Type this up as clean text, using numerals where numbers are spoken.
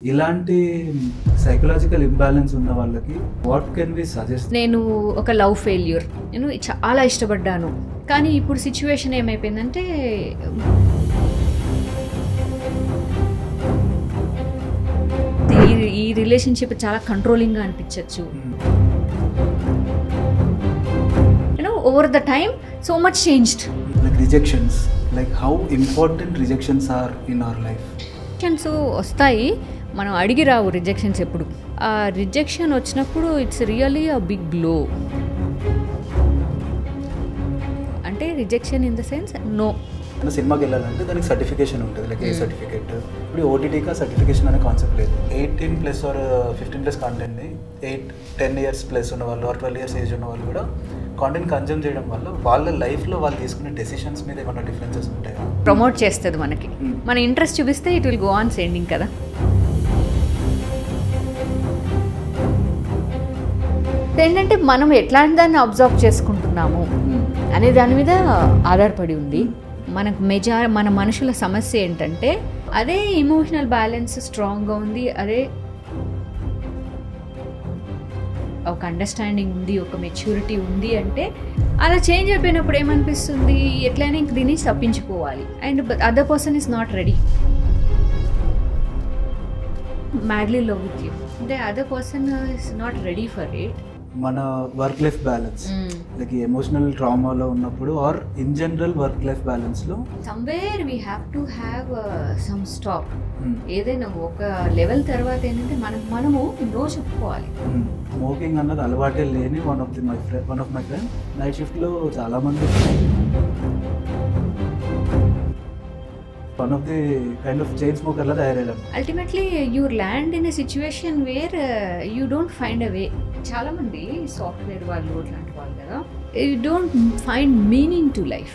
ఇలాంటి psychological imbalance ఉన్న వాళ్ళకి వాట్ కెన్ వి సజెస్ట్? నేను ఒక లవ్ ఫెయిల్యూర్, నేను చాలా ఇష్టపడ్డాను, కానీ ఇప్పుడు సిచ్యువేషన్ ఏమైపోయిందంటే ఈ రిలేషన్షిప్ చాలా కంట్రోలింగ్గా అనిపించవచ్చు. You know over the time so much changed. Like rejections, like how important rejections are in our life. Rejections వస్తాయి, మనం అడిగి రావు రిజెక్షన్స్. ఎప్పుడు ఆ రిజెక్షన్ వచ్చినప్పుడు it's really a big blow. అంటే rejection in the sense no. సినిమాకి వెళ్ళాలంటే దానికి సర్టిఫికేషన్ ఉంటుంది, లైక్ ఏ సర్టిఫికేట్. ఇప్పుడు ఓటీటీగా సర్టిఫికేషన్ అనే కాన్సెప్ట్ లేదు. 18+ ఆర్ 15+ కాంటెంట్ని 10 years ప్లస్ ఉన్న వాళ్ళు ఆర్ 12 years ఏజ్ ఉన్న వాళ్ళు కూడా కాంటెంట్ కన్జ్యూమ్ చేయడం వల్ల వాళ్ళ లైఫ్లో వాళ్ళు తీసుకునే డెసిషన్స్ మీద ఏమైనా డిఫరెన్సెస్ ఉంటాయా? ప్రమోట్ చేస్తుంది మనకి, మన ఇంట్రెస్ట్ చూపిస్తే it will go on sending కదా. ఏంటంటే మనం ఎట్లాంటి దాన్ని అబ్జర్వ్ చేసుకుంటున్నాము అనే దాని మీద ఆధారపడి ఉంది. మనకు మన మనుషుల సమస్య ఏంటంటే అదే ఎమోషనల్ బ్యాలెన్స్ స్ట్రాంగ్గా ఉంది, అదే ఒక అండర్స్టాండింగ్ ఉంది, ఒక మెచ్యూరిటీ ఉంది అంటే అలా చేంజ్ అయిపోయినప్పుడు ఏమనిపిస్తుంది, ఎట్లయినా ఇంక దీన్ని తప్పించుకోవాలి. And other person is not ready, madly love with you, అంటే other person is not ready for it. మన work life balance, like emotional ట్రామాలో ఉన్నప్పుడు or in general work life బ్యాలెన్స్లో somewhere we have to have some stop. ఏదైనా ఒక level తర్వాత ఏంటంటే మనము నో చెప్పుకోవాలి. స్మోకింగ్ అన్నది అలవాటే లేని one of my friend night షిఫ్ట్లో చాలామంది one of the kind of chain స్మోకర్లా తయారయ్యారు. Ultimately you land in a situation where you don't find a way. చాలామంది సాఫ్ట్వేర్ వాళ్ళు అట్లాంటి వాళ్ళు కదా, you don't find meaning to life.